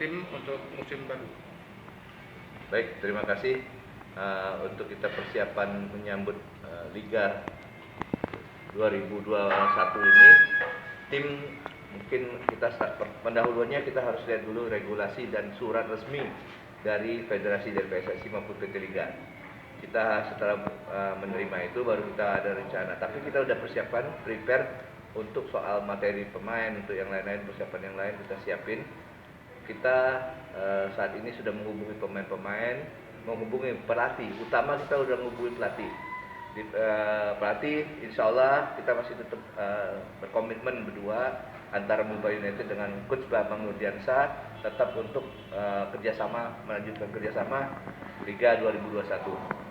tim untuk musim baru. Baik, terima kasih. Untuk kita persiapan menyambut Liga 2021 ini, tim mungkin kita pendahulunya kita harus lihat dulu regulasi dan surat resmi dari Federasi, dari PSSI maupun PT Liga. Kita setelah menerima itu baru kita ada rencana. Tapi kita udah persiapan, prepare untuk soal materi pemain, untuk yang lain-lain, persiapan yang lain kita siapin. Kita saat ini sudah menghubungi pemain-pemain, menghubungi pelatih. Utama kita udah menghubungi pelatih. Pelatih, insya Allah kita masih tetap berkomitmen berdua antara Mumbai United dengan Coach Bambang Nurdiansyah tetap untuk kerjasama, melanjutkan kerjasama Liga 2021.